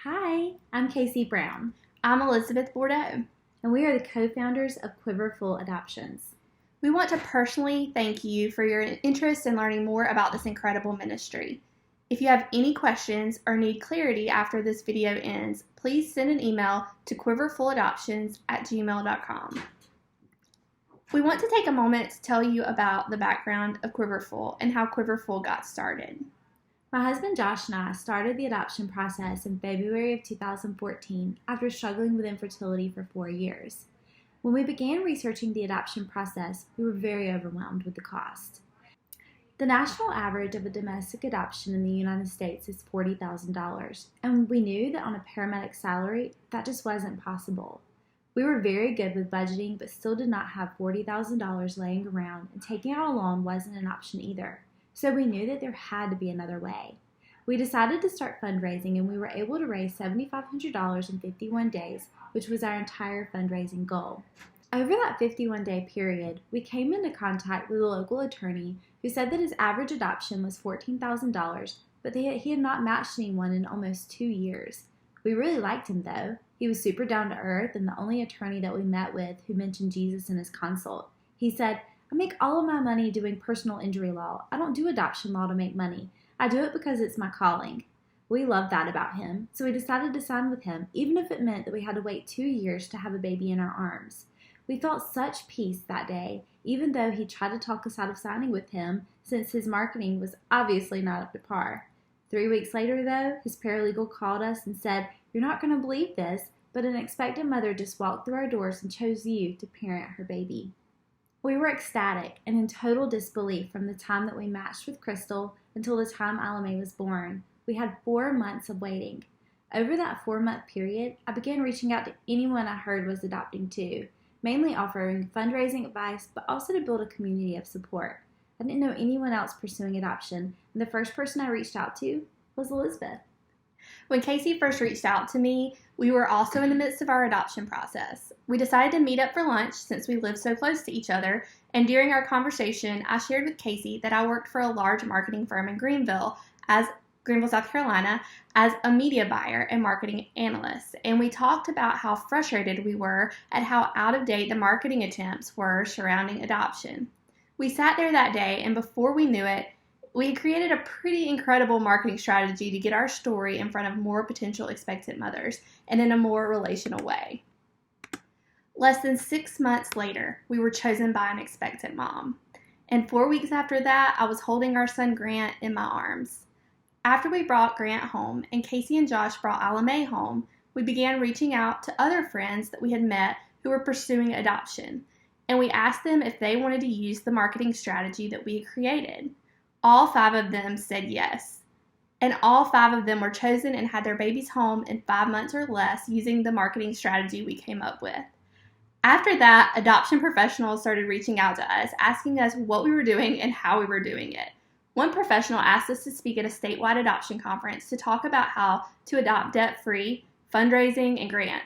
Hi, I'm Casey Brown, I'm Elizabeth Bordeaux. and we are the co-founders of Quiver Full Adoptions. We want to personally thank you for your interest in learning more about this incredible ministry. If you have any questions or need clarity after this video ends, please send an email to quiverfulladoptions@gmail.com. We want to take a moment to tell you about the background of Quiver Full and how Quiver Full got started. My husband Josh and I started the adoption process in February of 2014 after struggling with infertility for 4 years. When we began researching the adoption process, we were very overwhelmed with the cost. The national average of a domestic adoption in the United States is $40,000, and we knew that on a paramedic salary, that just wasn't possible. We were very good with budgeting, but still did not have $40,000 laying around, and taking out a loan wasn't an option either. So we knew that there had to be another way. We decided to start fundraising, and we were able to raise $7,500 in 51 days, which was our entire fundraising goal. Over that 51-day period, we came into contact with a local attorney who said that his average adoption was $14,000, but that he had not matched anyone in almost 2 years. We really liked him, though. He was super down to earth and the only attorney that we met with who mentioned Jesus in his consult. He said, "I make all of my money doing personal injury law. I don't do adoption law to make money. I do it because it's my calling." We loved that about him, so we decided to sign with him, even if it meant that we had to wait 2 years to have a baby in our arms. We felt such peace that day, even though he tried to talk us out of signing with him, since his marketing was obviously not up to par. 3 weeks later, though, his paralegal called us and said, "You're not going to believe this, but an expectant mother just walked through our doors and chose you to parent her baby." We were ecstatic and in total disbelief from the time that we matched with Crystal until the time Alame was born. We had 4 months of waiting. Over that 4-month period, I began reaching out to anyone I heard was adopting too, mainly offering fundraising advice, but also to build a community of support. I didn't know anyone else pursuing adoption, and the first person I reached out to was Elizabeth. When Casey first reached out to me, we were also in the midst of our adoption process. We decided to meet up for lunch since we lived so close to each other, and during our conversation, I shared with Casey that I worked for a large marketing firm in Greenville, South Carolina, as a media buyer and marketing analyst, and we talked about how frustrated we were at how out of date the marketing attempts were surrounding adoption. We sat there that day, and before we knew it, we had created a pretty incredible marketing strategy to get our story in front of more potential expectant mothers and in a more relational way. Less than 6 months later, we were chosen by an expectant mom. And 4 weeks after that, I was holding our son Grant in my arms. After we brought Grant home and Casey and Josh brought Alame home, we began reaching out to other friends that we had met who were pursuing adoption. And we asked them if they wanted to use the marketing strategy that we had created. All 5 of them said yes. And all 5 of them were chosen and had their babies home in 5 months or less using the marketing strategy we came up with. After that, adoption professionals started reaching out to us, asking us what we were doing and how we were doing it. One professional asked us to speak at a statewide adoption conference to talk about how to adopt debt-free, fundraising, and grant.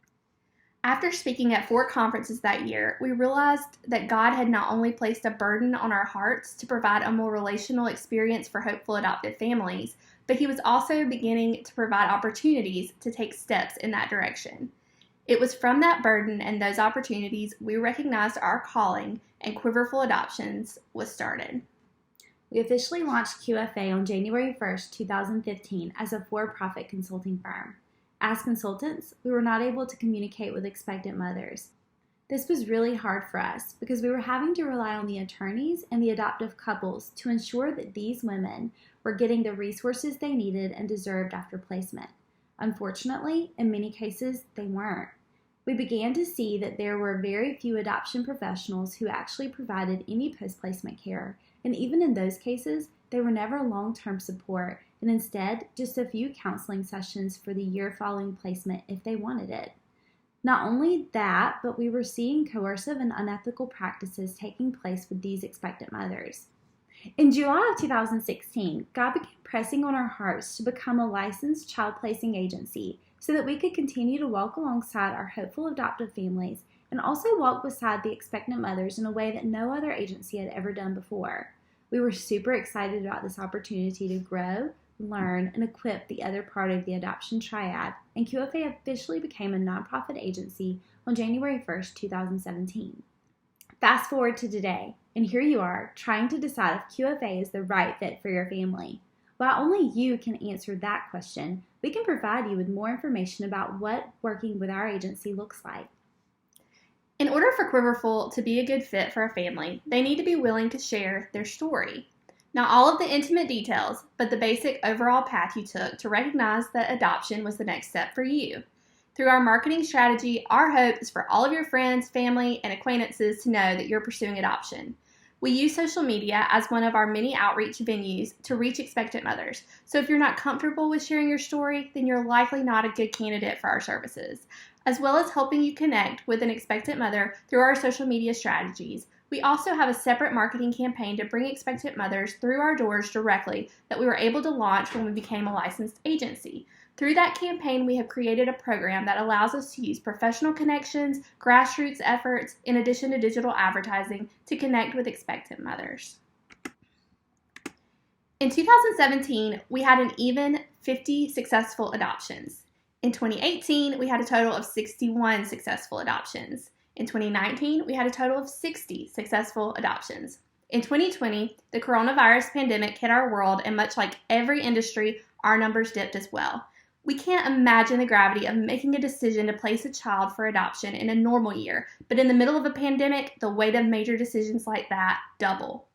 After speaking at 4 conferences that year, we realized that God had not only placed a burden on our hearts to provide a more relational experience for hopeful adopted families, but He was also beginning to provide opportunities to take steps in that direction. It was from that burden and those opportunities we recognized our calling, and Quiver Full Adoptions was started. We officially launched QFA on January 1st, 2015 as a for-profit consulting firm. As consultants, we were not able to communicate with expectant mothers. This was really hard for us because we were having to rely on the attorneys and the adoptive couples to ensure that these women were getting the resources they needed and deserved after placement. Unfortunately, in many cases, they weren't. We began to see that there were very few adoption professionals who actually provided any post-placement care, and even in those cases, they were never long-term support, and instead just a few counseling sessions for the year following placement if they wanted it. Not only that, but we were seeing coercive and unethical practices taking place with these expectant mothers. In July of 2016, God began pressing on our hearts to become a licensed child placing agency so that we could continue to walk alongside our hopeful adoptive families and also walk beside the expectant mothers in a way that no other agency had ever done before. We were super excited about this opportunity to grow, learn, and equip the other part of the adoption triad, and QFA officially became a nonprofit agency on January 1st, 2017. Fast forward to today, and here you are trying to decide if QFA is the right fit for your family. While only you can answer that question, we can provide you with more information about what working with our agency looks like. In order for Quiver Full to be a good fit for a family, they need to be willing to share their story. Not all of the intimate details, but the basic overall path you took to recognize that adoption was the next step for you. Through our marketing strategy, our hope is for all of your friends, family, and acquaintances to know that you're pursuing adoption. We use social media as one of our many outreach venues to reach expectant mothers. So if you're not comfortable with sharing your story, then you're likely not a good candidate for our services. As well as helping you connect with an expectant mother through our social media strategies, we also have a separate marketing campaign to bring expectant mothers through our doors directly that we were able to launch when we became a licensed agency. Through that campaign, we have created a program that allows us to use professional connections, grassroots efforts, in addition to digital advertising to connect with expectant mothers. In 2017, we had an even 50 successful adoptions. In 2018, we had a total of 61 successful adoptions. In 2019, we had a total of 60 successful adoptions. In 2020, the coronavirus pandemic hit our world, and much like every industry, our numbers dipped as well. We can't imagine the gravity of making a decision to place a child for adoption in a normal year, but in the middle of a pandemic, the weight of major decisions like that double.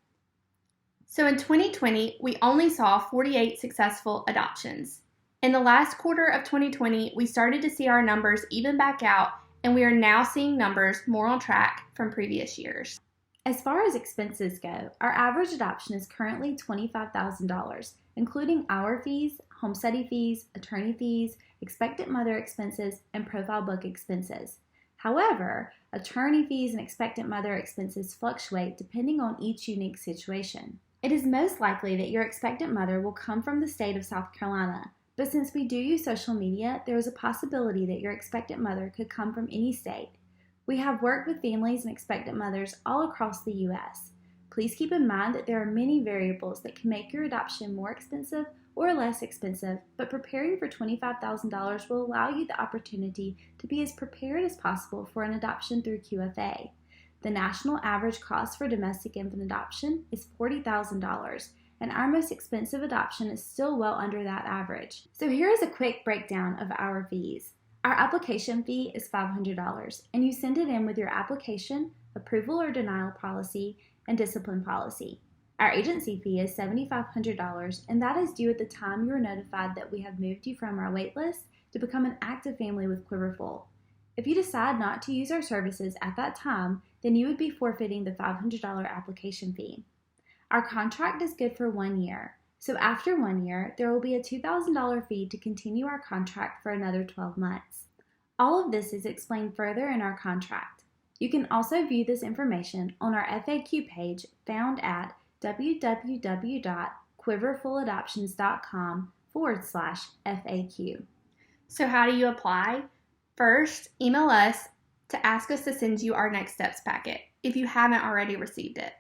So in 2020, we only saw 48 successful adoptions. In the last quarter of 2020, we started to see our numbers even back out, and we are now seeing numbers more on track from previous years. As far as expenses go, our average adoption is currently $25,000, including our fees, home study fees, attorney fees, expectant mother expenses, and profile book expenses. However, attorney fees and expectant mother expenses fluctuate depending on each unique situation. It is most likely that your expectant mother will come from the state of South Carolina, but since we do use social media, there is a possibility that your expectant mother could come from any state. We have worked with families and expectant mothers all across the U.S. Please keep in mind that there are many variables that can make your adoption more expensive or less expensive, but preparing for $25,000 will allow you the opportunity to be as prepared as possible for an adoption through QFA. The national average cost for domestic infant adoption is $40,000, and our most expensive adoption is still well under that average. So here is a quick breakdown of our fees. Our application fee is $500, and you send it in with your application, approval or denial policy, and discipline policy. Our agency fee is $7,500, and that is due at the time you are notified that we have moved you from our wait list to become an active family with Quiver Full. If you decide not to use our services at that time, then you would be forfeiting the $500 application fee. Our contract is good for 1 year, so after 1 year, there will be a $2,000 fee to continue our contract for another 12 months. All of this is explained further in our contract. You can also view this information on our FAQ page found at www.quiverfulladoptions.com/FAQ. So how do you apply? First, email us to ask us to send you our next steps packet if you haven't already received it.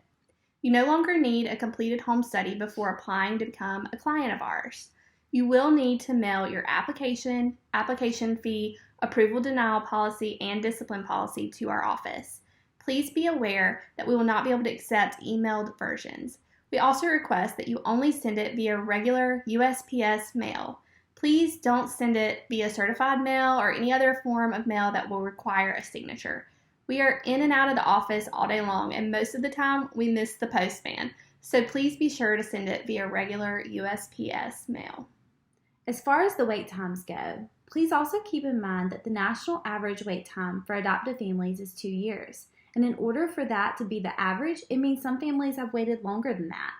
You no longer need a completed home study before applying to become a client of ours. You will need to mail your application, application fee, approval denial policy, and discipline policy to our office. Please be aware that we will not be able to accept emailed versions. We also request that you only send it via regular USPS mail. Please don't send it via certified mail or any other form of mail that will require a signature. We are in and out of the office all day long, and most of the time we miss the postman, so please be sure to send it via regular USPS mail. As far as the wait times go, please also keep in mind that the national average wait time for adoptive families is 2 years. And in order for that to be the average, it means some families have waited longer than that.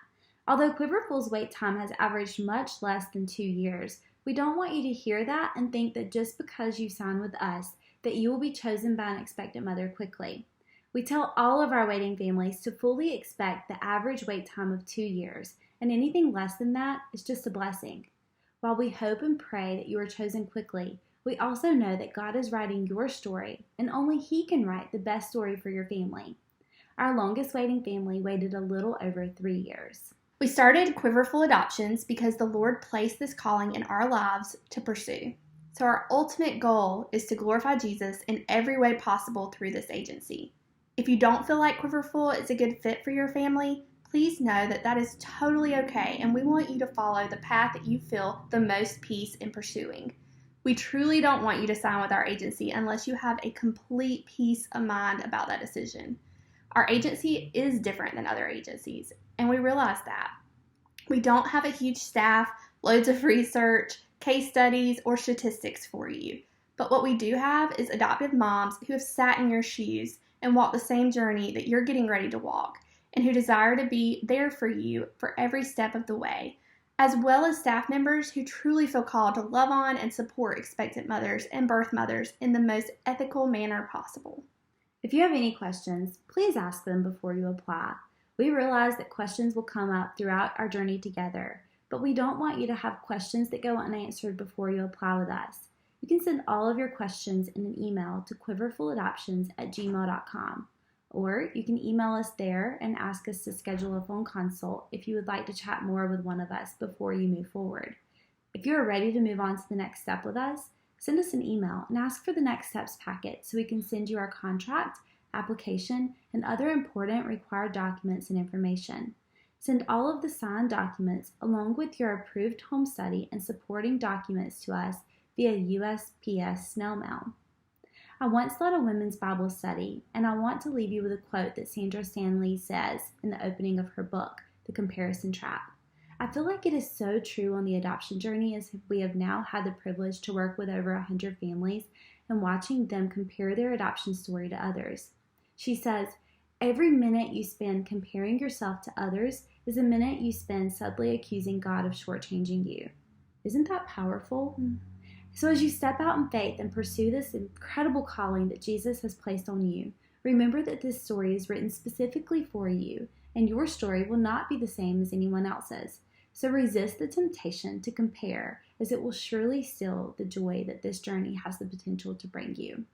Although Quiver Full's wait time has averaged much less than 2 years, we don't want you to hear that and think that just because you sign with us, that you will be chosen by an expectant mother quickly. We tell all of our waiting families to fully expect the average wait time of 2 years, and anything less than that is just a blessing. While we hope and pray that you are chosen quickly, we also know that God is writing your story, and only He can write the best story for your family. Our longest waiting family waited a little over 3 years. We started Quiver Full Adoptions because the Lord placed this calling in our lives to pursue. So our ultimate goal is to glorify Jesus in every way possible through this agency. If you don't feel like Quiver Full is a good fit for your family, please know that that is totally okay, and we want you to follow the path that you feel the most peace in pursuing. We truly don't want you to sign with our agency unless you have a complete peace of mind about that decision. Our agency is different than other agencies, and we realize that. We don't have a huge staff, loads of research, case studies, or statistics for you. But what we do have is adoptive moms who have sat in your shoes and walked the same journey that you're getting ready to walk, and who desire to be there for you for every step of the way, as well as staff members who truly feel called to love on and support expectant mothers and birth mothers in the most ethical manner possible. If you have any questions, please ask them before you apply. We realize that questions will come up throughout our journey together, but we don't want you to have questions that go unanswered before you apply with us. You can send all of your questions in an email to quiverfulladoptions@gmail.com, or you can email us there and ask us to schedule a phone consult if you would like to chat more with one of us before you move forward. If you are ready to move on to the next step with us, send us an email and ask for the next steps packet so we can send you our contract, application, and other important required documents and information. Send all of the signed documents along with your approved home study and supporting documents to us via USPS snail mail. I once led a women's Bible study, and I want to leave you with a quote that Sandra Stanley says in the opening of her book, The Comparison Trap. I feel like it is so true on the adoption journey, as we have now had the privilege to work with over 100 families and watching them compare their adoption story to others. She says, every minute you spend comparing yourself to others is a minute you spend subtly accusing God of shortchanging you. Isn't that powerful? So as you step out in faith and pursue this incredible calling that Jesus has placed on you, remember that this story is written specifically for you, and your story will not be the same as anyone else's. So resist the temptation to compare, as it will surely steal the joy that this journey has the potential to bring you.